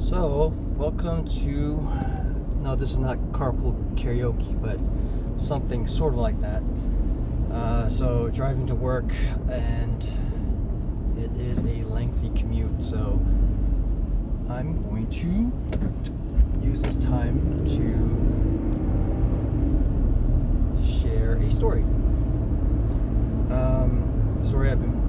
So, welcome to, no, this is not carpool karaoke, but something sort of like that. So, driving to work, and it is a lengthy commute, so I'm going to use this time to share a story. Story I've been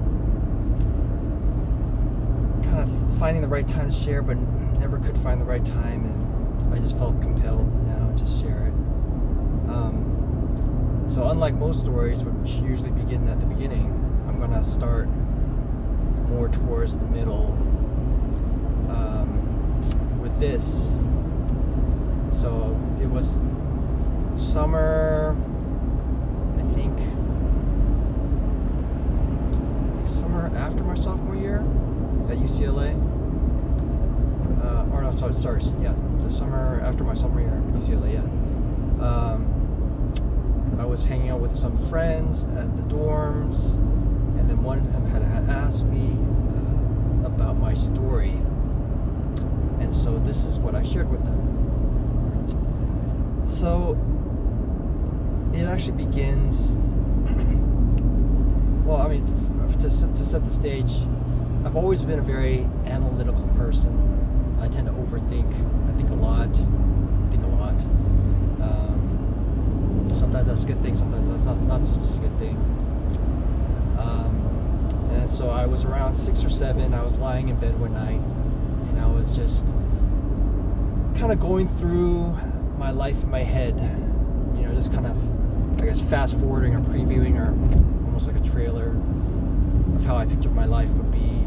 kind of finding the right time to share, but never could find the right time, and I just felt compelled now to share it. So unlike most stories, which usually begin at the beginning, I'm going to start more towards the middle with this. So it was summer, I think summer after my sophomore year at UCLA. The summer after my sophomore year at UCLA, I was hanging out with some friends at the dorms, and then one of them had asked me about my story, and so this is what I shared with them. So it actually begins, well, I mean, to set the stage, I've always been a very analytical person. I tend to overthink. I think a lot. Sometimes that's a good thing, sometimes that's not such a good thing. And so I was around 6 or 7. I was lying in bed one night, and I was just kind of going through my life in my head. Just kind of, I guess, fast forwarding or previewing, or almost like a trailer of how I pictured my life would be.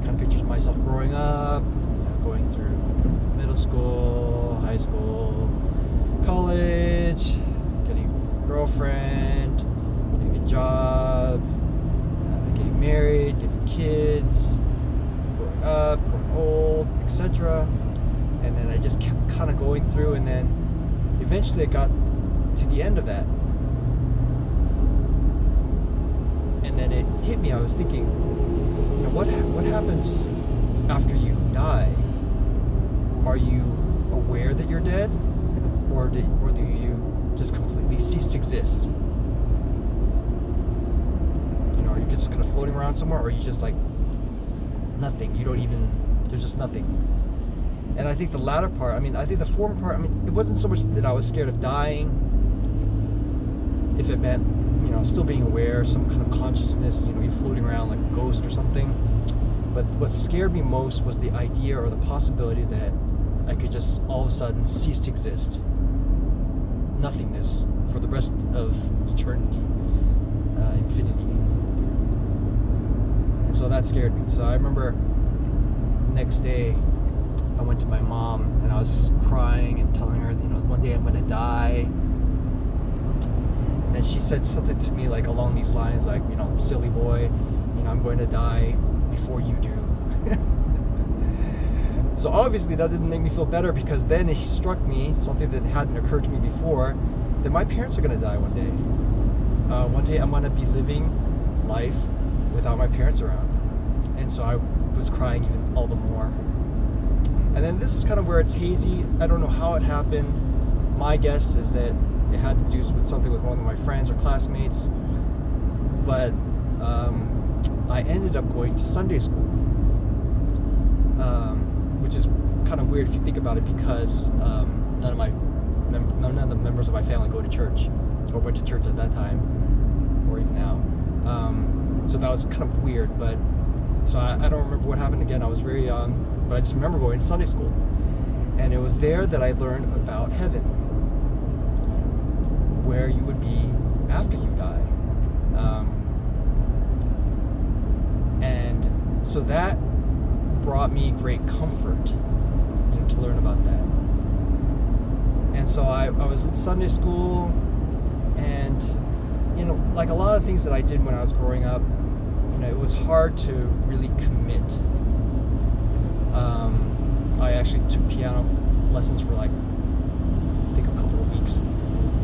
Kind of pictures myself growing up, going through middle school, high school, college, getting a girlfriend, getting a job, getting married, getting kids, growing up, growing old, etc. And then I just kept kind of going through, and then eventually I got to the end of that. And then it hit me. I was thinking, what happens after you die? Are you aware that you're dead, or do you just completely cease to exist? Are you just kind of floating around somewhere, or are you just like nothing? There's just nothing. And I think the latter part, I think the former part, it wasn't so much that I was scared of dying, if it meant, still being aware, some kind of consciousness, you're floating around like a ghost or something. But what scared me most was the idea or the possibility that I could just all of a sudden cease to exist. Nothingness for the rest of eternity, infinity. And so that scared me. So I remember the next day I went to my mom, and I was crying and telling her, one day I'm going to die. And then she said something to me like along these lines, like, silly boy, I'm going to die before you do. So obviously that didn't make me feel better, because then it struck me, something that hadn't occurred to me before, that my parents are going to die one day. One day I'm going to be living life without my parents around. And so I was crying even all the more. And then this is kind of where it's hazy. I don't know how it happened. My guess is that it had to do with something with one of my friends or classmates. But I ended up going to Sunday school, which is kind of weird if you think about it, because none of the members of my family go to church, or went to church at that time, or even now. So that was kind of weird. But so I don't remember what happened again. I was very young, but I just remember going to Sunday school, and it was there that I learned about heaven, where you would be after you die. And so that brought me great comfort, to learn about that. And so I was in Sunday school, and, like a lot of things that I did when I was growing up, it was hard to really commit. I actually took piano lessons for I think a couple of weeks.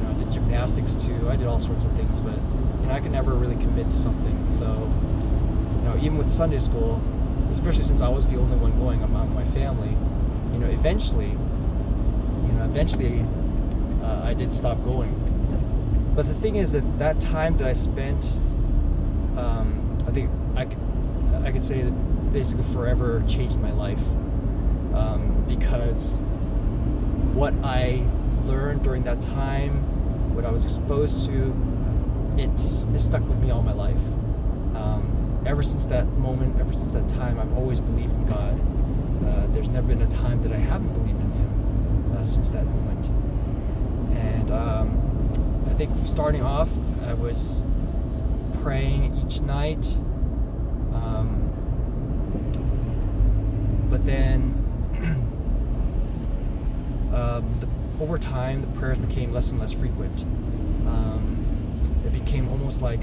I did gymnastics too. I did all sorts of things, but I could never really commit to something. So, even with Sunday school, especially since I was the only one going among my family, eventually I did stop going. But the thing is that time that I spent, I think I could say that basically forever changed my life, because what I learned during that time, what I was exposed to, it stuck with me all my life. Ever since that moment, ever since that time, I've always believed in God. There's never been a time that I haven't believed in Him since that moment. And I think starting off, I was praying each night, but then over time, the prayers became less and less frequent. It became almost like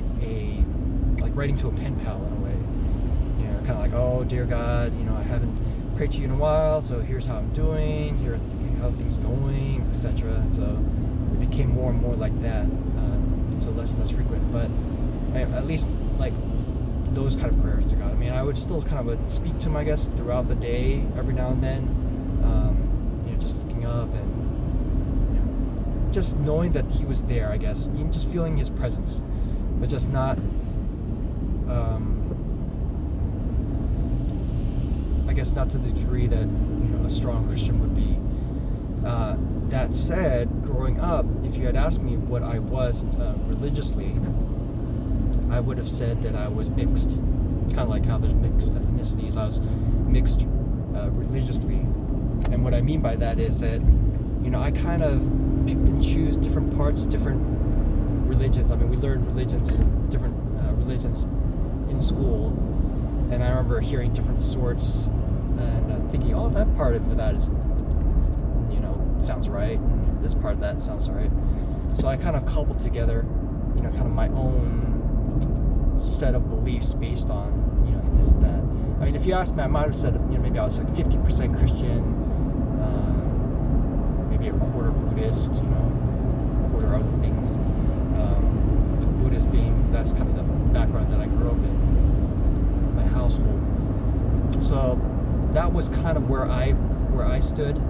writing to a pen pal in a way. Kind of like, oh dear God, I haven't prayed to you in a while, so here's how I'm doing, here are how things going, etc. So it became more and more like that, so less and less frequent. But at least like those kind of prayers to God. I mean, I would still kind of speak to Him, I guess, throughout the day, every now and then. Just looking up and just knowing that He was there, I guess, even just feeling His presence, but just not. I guess not to the degree that a strong Christian would be. That said, growing up, if you had asked me what I was religiously, I would have said that I was mixed. Kind of like how there's mixed ethnicities. I was mixed religiously, and what I mean by that is that I kind of picked and choose different parts of different religions. I mean, we learned different religions in school, and I remember hearing different sorts and thinking, oh, that part of that is, sounds right, and this part of that sounds right. So I kind of cobbled together, kind of my own set of beliefs based on, this and that. I mean, if you asked me, I might have said, maybe I was like 50% Christian, maybe a quarter Buddhist, a quarter other things. Buddhist being, that's kind of the background that I grew up in, my household. So that was kind of where I stood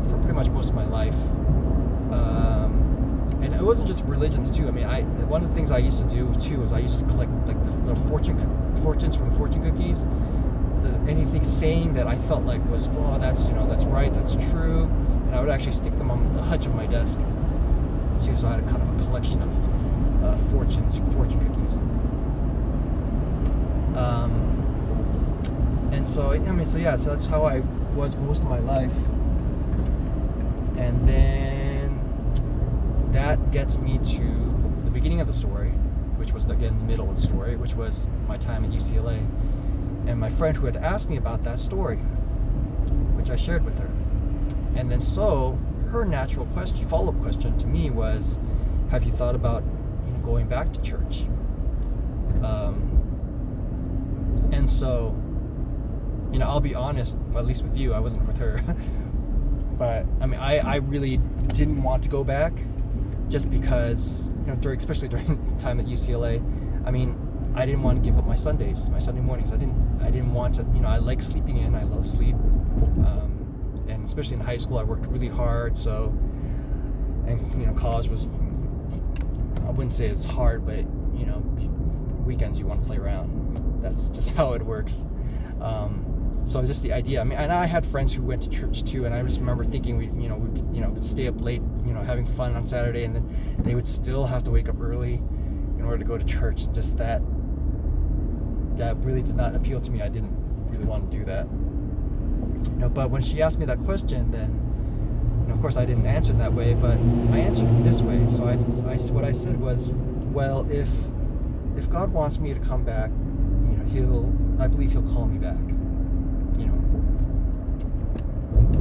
for pretty much most of my life. And it wasn't just religions too. I mean, one of the things I used to do too was I used to collect like the little fortunes from fortune cookies. Anything saying that I felt like was, oh, that's that's right, that's true, and I would actually stick them on the hutch of my desk too. So I had a kind of a collection of fortune cookies. And so so that's how I was most of my life. And then that gets me to the beginning of the story, which was again the middle of the story, which was my time at UCLA. And my friend who had asked me about that story, which I shared with her. And then so her natural question, follow-up question to me was, have you thought about going back to church? And so, I'll be honest, well, at least with you, I wasn't with her. But I mean, I really didn't want to go back, just because, especially during the time at UCLA, I mean, I didn't want to give up my Sunday mornings. I didn't want to, I like sleeping in, I love sleep. And especially in high school, I worked really hard, so, and, college was, I wouldn't say it's hard, but, weekends you want to play around. That's just how it works. So just the idea, I mean, and I had friends who went to church too, and I just remember thinking we'd stay up late, having fun on Saturday, and then they would still have to wake up early in order to go to church, and just that really did not appeal to me. I didn't really want to do that. But when she asked me that question, then, of course I didn't answer it that way, but I answered it this way. So what I said was, well, if God wants me to come back, I believe He'll call me back.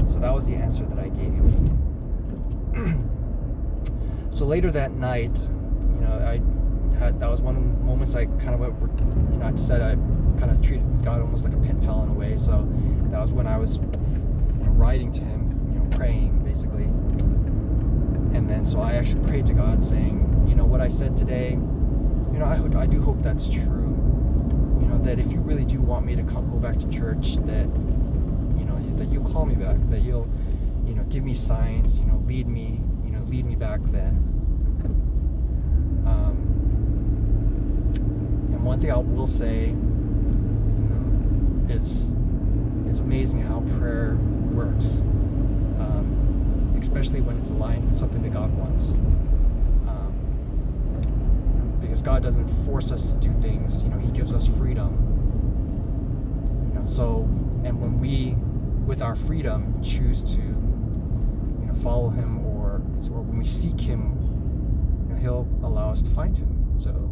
So that was the answer that I gave. So later that night, that was one of the moments I kind of, I said I kind of treated God almost like a pen pal in a way. So that was when I was writing to Him, praying basically. And then so I actually prayed to God saying, what I said today, I do hope that's true. That if you really do want me to go back to church, that that you'll call me back, that you'll, give me signs, lead me back then. And one thing I will say, it's amazing how prayer works, especially when it's aligned with something that God wants. Because God doesn't force us to do things, He gives us freedom. So, and when we, with our freedom, choose to, follow Him, or when we seek Him, He'll allow us to find Him. So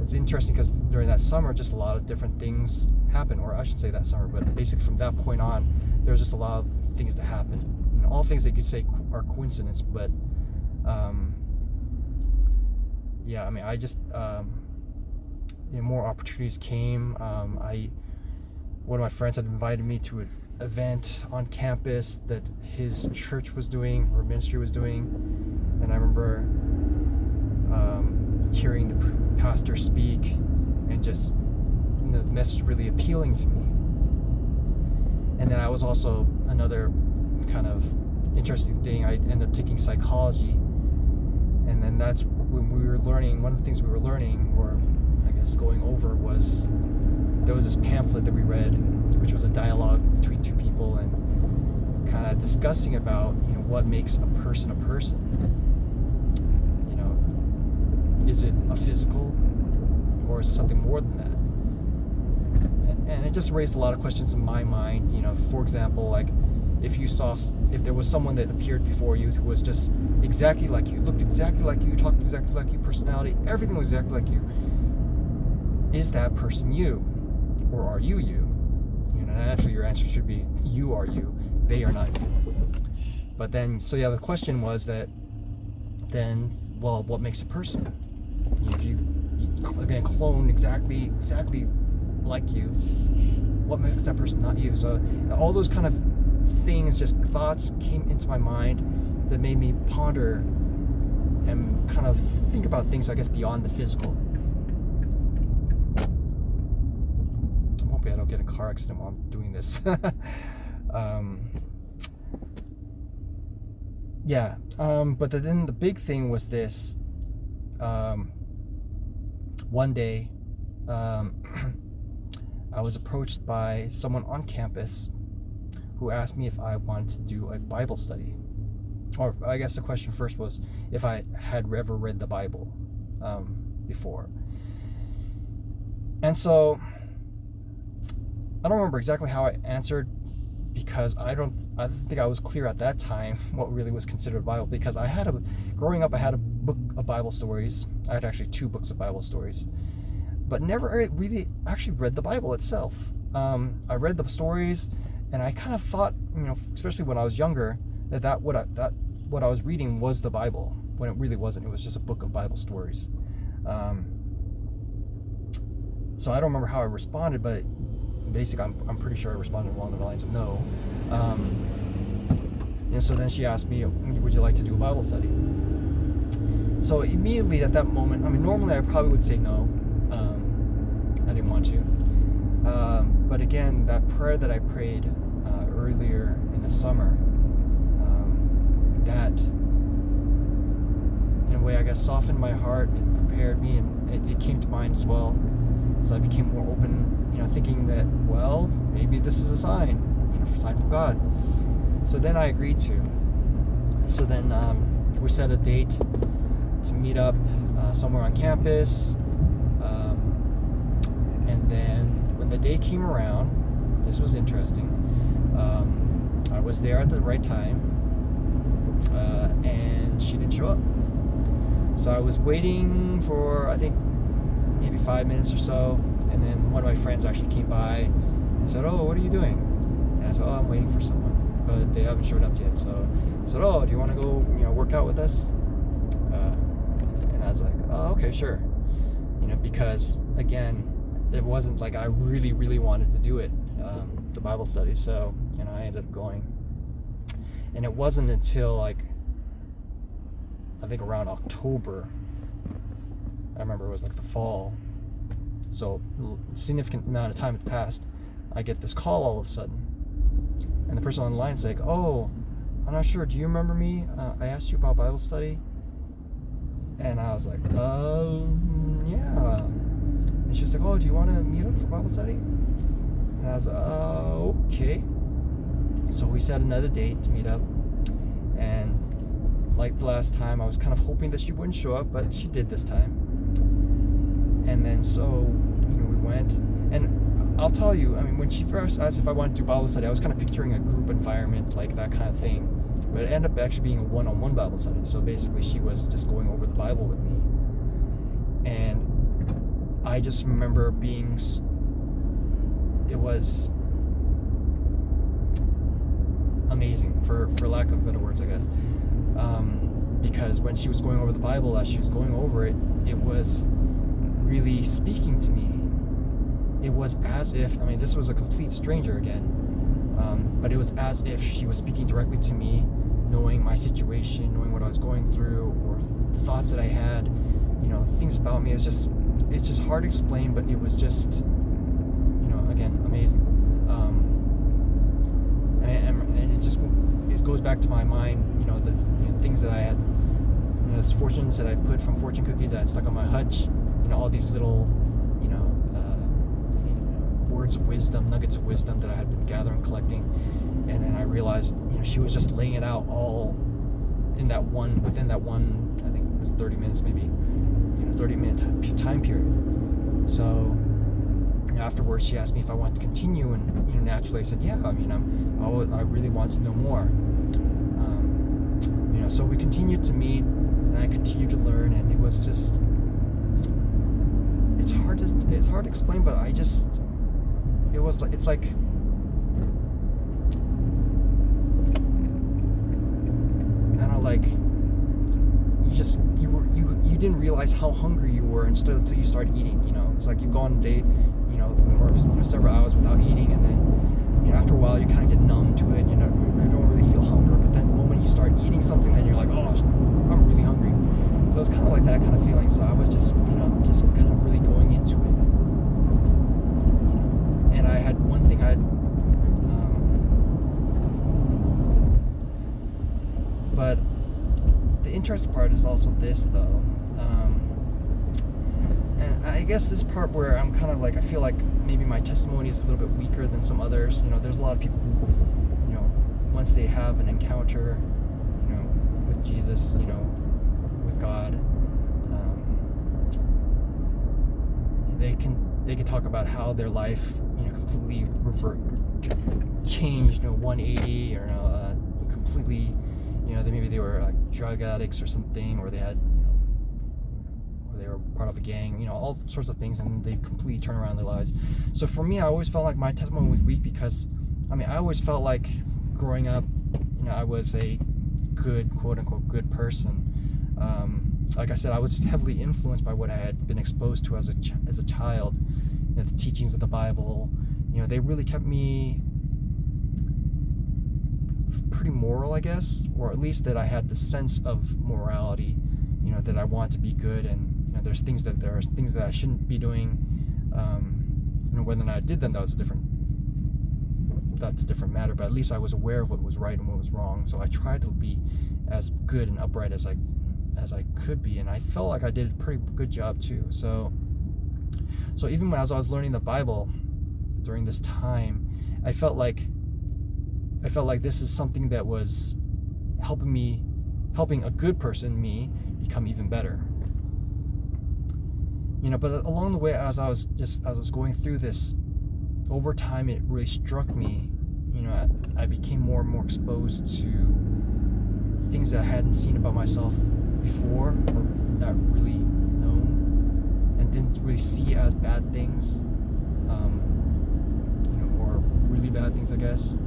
it's interesting because during that summer, just a lot of different things happened, or I should say that summer, but basically from that point on, there was just a lot of things that happened. All things that you could say are coincidence, but yeah, I mean, I just more opportunities came. One of my friends had invited me to an event on campus that his church was doing, or ministry was doing, and I remember hearing the pastor speak, and just the message really appealing to me. And then I was also, another kind of interesting thing, I ended up taking psychology, and then that's when we were learning, one of the things we were learning, or I guess going over, was there was this pamphlet that we read, which was a dialogue between two people, and kind of discussing about, what makes a person a person. Is it a physical, or is it something more than that? And it just raised a lot of questions in my mind. For example, like if there was someone that appeared before you who was just exactly like you, looked exactly like you, talked exactly like you, personality, everything was exactly like you. Is that person you? Or are you you? Naturally your answer should be, you are you, they are not you. But then, so yeah, the question was that, then, well, what makes a person? If you again clone exactly like you, what makes that person not you? So all those kind of things, just thoughts came into my mind that made me ponder and kind of think about things, I guess, beyond the physical. I'm hoping I don't get in a car accident while I'm doing this. But then the big thing was this. One day, I was approached by someone on campus who asked me if I wanted to do a Bible study. Or I guess the question first was if I had ever read the Bible before. And so I don't remember exactly how I answered, because I don't think I was clear at that time what really was considered a Bible, because growing up I had a book of Bible stories. I had actually 2 books of Bible stories, but never really actually read the Bible itself. I read the stories, and I kind of thought, especially when I was younger, that what I was reading was the Bible, when it really wasn't. It was just a book of Bible stories. So I don't remember how I responded, but basically I'm pretty sure I responded along the lines of no. And so then she asked me, would you like to do a Bible study? So immediately at that moment, normally I probably would say no. I didn't want to. But again, that prayer that I prayed earlier in the summer, that in a way, I guess, softened my heart. It prepared me, and it came to mind as well. So I became more open, thinking that, well, maybe this is a sign, sign from God. So then I agreed to. So then we set a date to meet up somewhere on campus. And then when the day came around, this was interesting. I was there at the right time, and she didn't show up. So I was waiting for, I think, maybe 5 minutes or so, and then one of my friends actually came by and said, "Oh, what are you doing?" And I said, "Oh, I'm waiting for someone, but they haven't showed up yet." So I said, "Oh, do you want to go, work out with us?" And I was like, "Oh, okay, sure." Because again, it wasn't like I really, really wanted to do it, the Bible study. So, I ended up going. And it wasn't until I think around October, I remember it was like the fall, so a significant amount of time had passed, I get this call all of a sudden. And the person on the line's like, oh, I'm not sure, do you remember me? I asked you about Bible study. And I was like, yeah. And she was like, oh, do you want to meet up for Bible study? And I was like, okay. So we set another date to meet up. And like the last time, I was kind of hoping that she wouldn't show up, but she did this time. And then so, we went. And I'll tell you, I mean, when she first asked if I wanted to do Bible study, I was kind of picturing a group environment, like that kind of thing. But it ended up actually being a one-on-one Bible study. So basically, she was just going over the Bible with me. And I just remember it was amazing, for lack of better words, I guess. Because when she was going over the Bible, as she was going over it, it was really speaking to me. It was as if, I mean, this was a complete stranger again, but it was as if she was speaking directly to me, knowing my situation, knowing what I was going through, or thoughts that I had, things about me. It's just hard to explain, but it was just, again, amazing. And it goes back to my mind, the things that I had, those fortunes that I put from fortune cookies that I had stuck on my hutch, all these little, words of wisdom, nuggets of wisdom that I had been gathering, collecting. And then I realized, she was just laying it out all within that one, I think it was 30 minutes maybe, 30-minute time period. So afterwards, she asked me if I wanted to continue, and naturally I said, yeah. I mean, I really want to know more. So we continued to meet, and I continued to learn, and it was just, it's hard to explain, but it's like, I don't know, like, you didn't realize how hungry you were until you started eating. It's like you go on a date, or several hours without eating, and then after a while you kind of get numb to it. You don't really feel hunger, but then the moment you start eating something, then you're like, oh, I'm really hungry. So it's kind of like that kind of feeling. So I was just just kind of really going into it. And I had one thing but the interesting part is also this, though. And I guess this part where I'm kind of like, I feel like maybe my testimony is a little bit weaker than some others. There's a lot of people who, once they have an encounter, with Jesus, with God, they can talk about how their life, completely changed, 180, or completely, maybe they were like drug addicts or something, or they had, or they were part of a gang, all sorts of things, and they completely turn around their lives. So for me, I always felt like my testimony was weak because, I always felt like growing up, I was a good, quote unquote, good person. Like I said, I was heavily influenced by what I had been exposed to as a child. The teachings of the Bible, they really kept me pretty moral, I guess, or at least that I had the sense of morality, that I want to be good, and there are things that I shouldn't be doing. Whether or not I did them, that's a different matter. But at least I was aware of what was right and what was wrong. So I tried to be as good and upright as I could be, and I felt like I did a pretty good job too. So even as I was learning the Bible during this time, I felt like this is something that was helping a good person, me, become even better. But along the way, as I was going through this, over time, it really struck me. I became more and more exposed to things that I hadn't seen about myself before, or not really known, and didn't really see as bad things, or really bad things, I guess.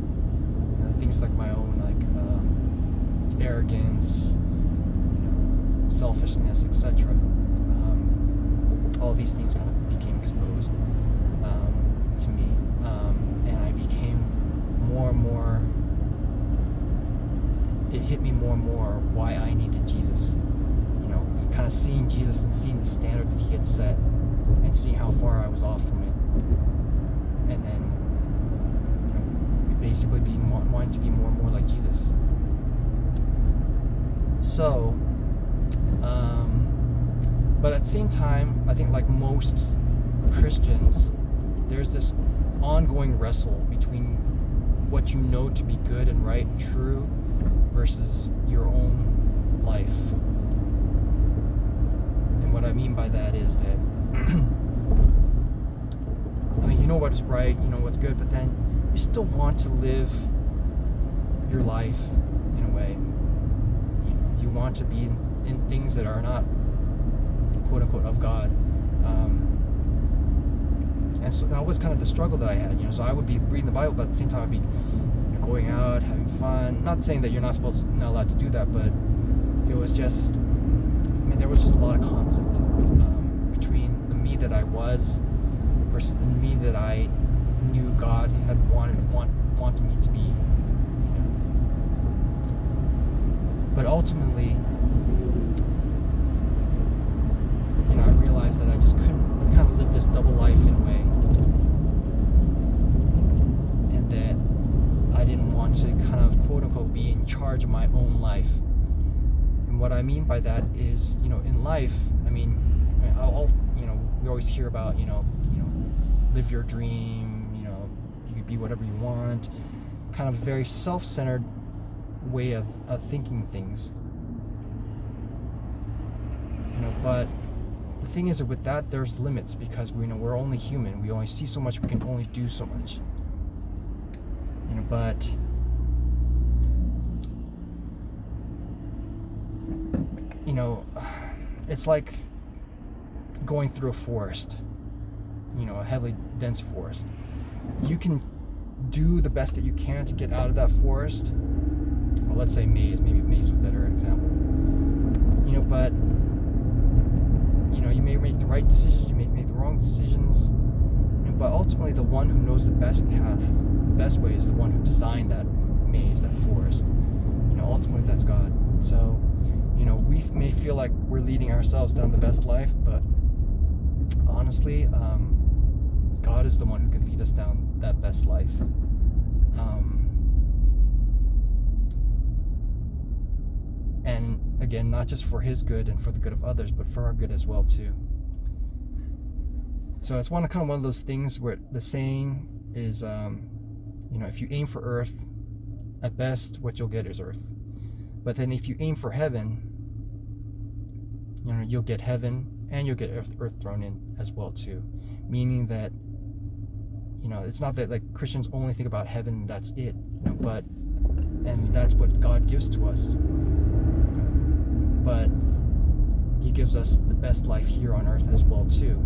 Things like my own, arrogance, selfishness, etc. All these things kind of became exposed to me, and I became more and more. It hit me more and more why I needed Jesus. Kind of seeing Jesus and seeing the standard that He had set, and seeing how far I was off from it, and then basically wanting to be more and more like Jesus. So, but at the same time, I think like most Christians, there's this ongoing wrestle between what you know to be good and right and true versus your own life. And what I mean by that is that I mean, you know what is right, you know what's good, but then you still want to live your life in a way. You want to be in things that are not quote unquote of God. And so that was kind of the struggle that I had, so I would be reading the Bible, but at the same time I'd be going out, having fun. Not saying that you're not allowed to do that, but it was just, there was just a lot of conflict between the me that I was versus the me that I knew God had wanted me to be. But ultimately, I realized that I just couldn't kind of live this double life in a way, and that I didn't want to kind of quote unquote be in charge of my own life. And what I mean by that is, in life, we always hear about, live your dream, you could be whatever you want, kind of a very self-centered way of thinking things. But the thing is that with that, there's limits, because we're only human. We only see so much, we can only do so much. But it's like going through a forest, a heavily dense forest. You can do the best that you can to get out of that forest. Well, let's say maze, maybe maze is a better example. But you may make the right decisions, you may make the wrong decisions, but ultimately the one who knows the best path, the best way, is the one who designed that maze, that forest. Ultimately that's God. So, we may feel like we're leading ourselves down the best life, but honestly, God is the one who could lead us down that best life. And again, not just for his good and for the good of others, but for our good as well too. So it's one of those things where the saying is, if you aim for earth, at best what you'll get is earth. But then if you aim for heaven, you'll get heaven and you'll get earth thrown in as well too. Meaning that, it's not that like Christians only think about heaven and that's it, and that's what God gives to us. But he gives us the best life here on earth as well too.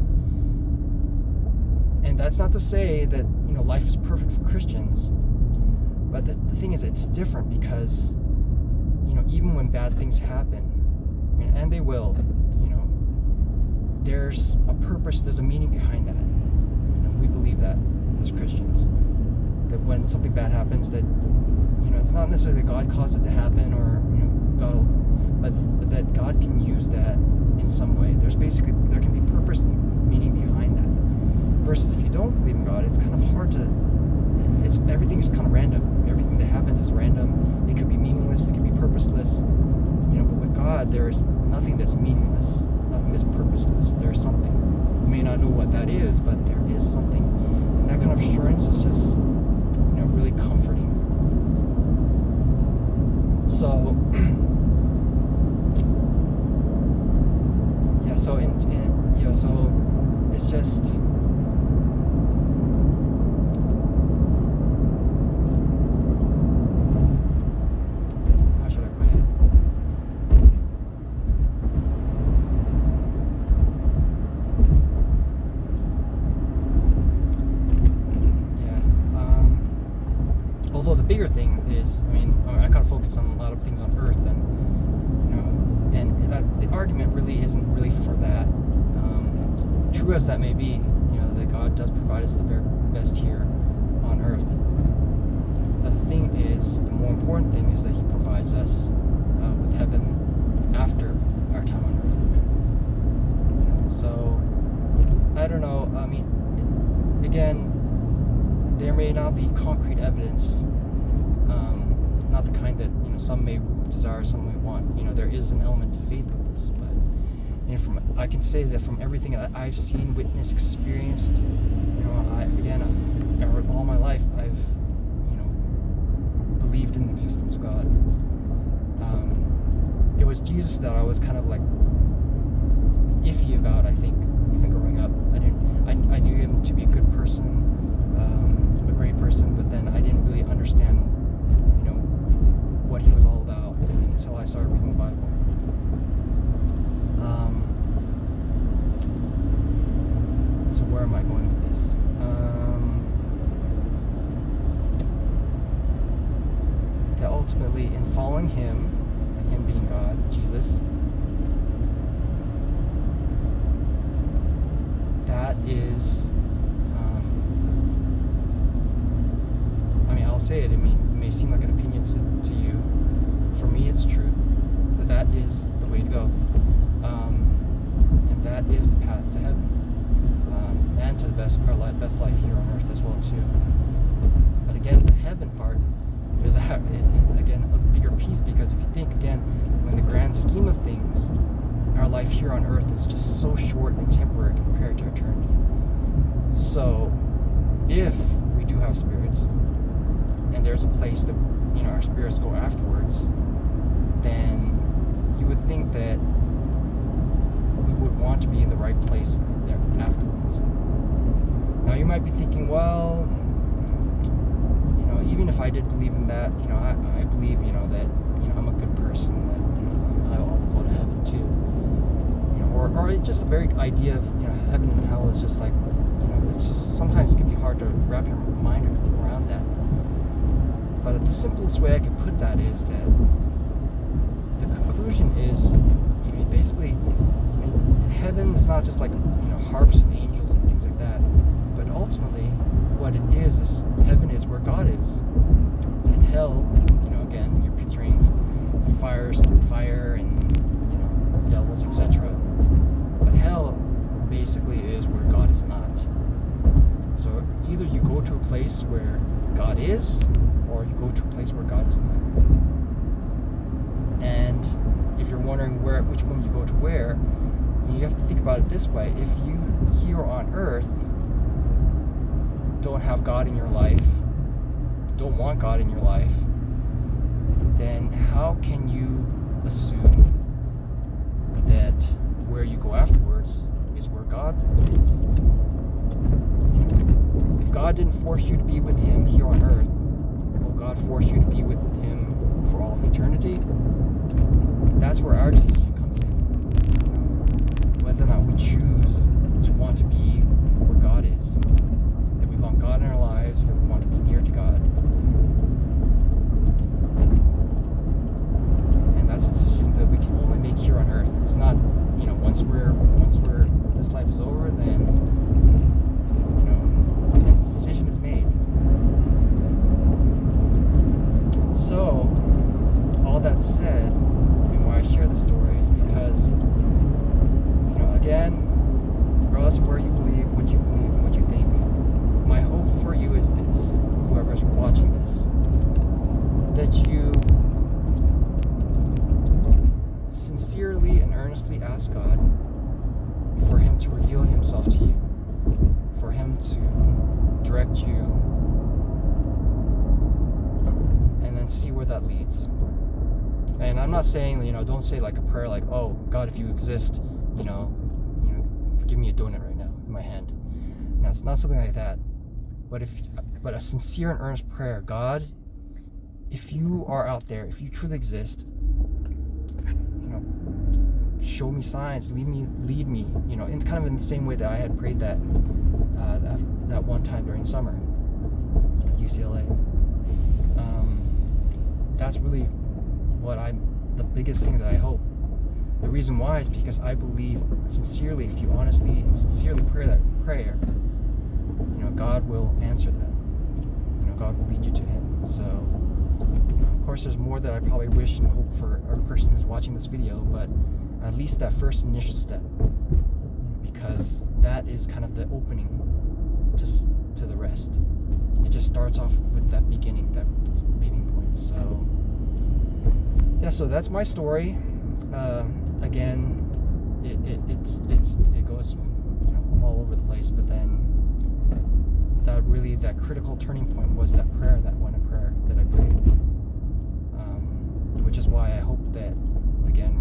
And that's not to say that life is perfect for Christians, but the thing is, it's different because even when bad things happen, and they will, there's a purpose, there's a meaning behind that. We believe that as Christians, that when something bad happens, that it's not necessarily that God caused it to happen, or but that God can use that in some way. There can be purpose and meaning behind that. Versus if you don't believe in God, it's kind of hard to. Everything is kind of random. Everything that happens is random. It could be meaningless. It could be purposeless. But with God, there is nothing that's meaningless, nothing that's purposeless. There is something. You may not know what that is, but there is something, and that kind of assurance is just, really comforting. So. So it's just, how should I put it? Although the bigger thing is, I kind of focus on a lot of things on earth, and the argument really isn't really for that. True as that may be, that God does provide us the very best here on earth. But the thing is, the more important thing is that he provides us with heaven after our time on earth. So, I don't know, again, there may not be concrete evidence, not the kind that some may desire, some may want. There is an element to faith with this, but I can say that from everything that I've seen, witnessed, experienced, all my life I've believed in the existence of God. It was Jesus that I was kind of like iffy about, I think, growing up. I knew him to be a good person, a great person, but then I didn't really understand, what he was all about until I started reading the Bible. So where am I going with this? That ultimately, in following him, and him being God, Jesus, that is, I'll say it. It may seem like an opinion to you. For me, it's truth. That is the way to go, and that is the path to heaven, and to the best life here on earth as well too. But again, the heaven part is again a bigger piece, because if you think again, when the grand scheme of things, our life here on earth is just so short and temporary compared to eternity. So, if we do have spirits, and there's a place that our spirits go afterwards, then you would think that we would want to be in the right place there afterwards. Now you might be thinking, well, even if I did believe in that, I believe, that, I'm a good person, that, I'll go to heaven too. Or just the very idea of, heaven and hell is just like, it's just, sometimes it can be hard to wrap your mind around that. But the simplest way I could put that is that the conclusion is, basically, heaven is not just like, harps and angels and things like that, but ultimately, what it is heaven is where God is, and hell, again, you're picturing fire and devils, etc. But hell basically is where God is not. So either you go to a place where God is, or you go to a place where God is not. And if you're wondering which one you go to where, you have to think about it this way. If you here on earth don't have God in your life, don't want God in your life, then how can you assume that where you go afterwards is where God is? If God didn't force you to be with him here on earth, will God force you to be with him for all of eternity? That's where our decision comes in. Whether or not we choose to want to be where God is, that we want God in our lives, that we want to be near to God. And that's a decision that we can only make here on earth. It's not, once this life is over, then the decision is made. So, all that said, and why I share the story is because, again, regardless of where you believe, and what you think, my hope for you is this, whoever's watching this, that you sincerely and earnestly ask God for him to reveal himself to you, for him to direct you, and then see where that leads. And I'm not saying, don't say like a prayer like, oh, God, if you exist, give me a donut right now in my hand. No, it's not something like that. But a sincere and earnest prayer, God, if you are out there, if you truly exist, show me signs, lead me, in kind of in the same way that I had prayed that one time during summer at UCLA. That's really the biggest thing that I hope. The reason why is because I believe sincerely, if you honestly and sincerely pray that prayer, God will answer that. God will lead you to him. So, of course, there's more that I probably wish and hope for every person who's watching this video, but at least that first initial step, because that is kind of the opening to the rest. It starts off with that beginning point. So yeah, so that's my story. Again, it goes, you know, all over the place, but then that critical turning point was that prayer, that one prayer that I prayed, which is why I hope that, again,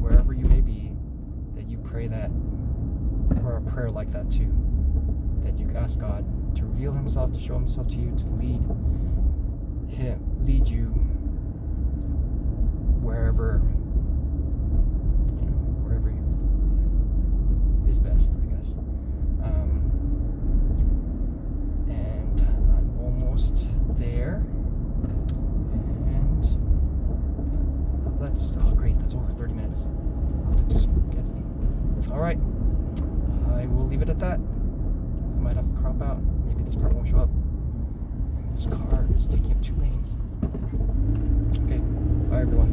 wherever you may be, that you pray that, or a prayer like that too, that you ask God to reveal himself, to show himself to you, to lead you wherever is best, I guess. And I'm almost there. And great, that's over 30 minutes. I'll have to do some editing. All right, I will leave it at that. I might have to crop out. Maybe this part won't show up. And this car is taking up 2 lanes. Okay, bye everyone.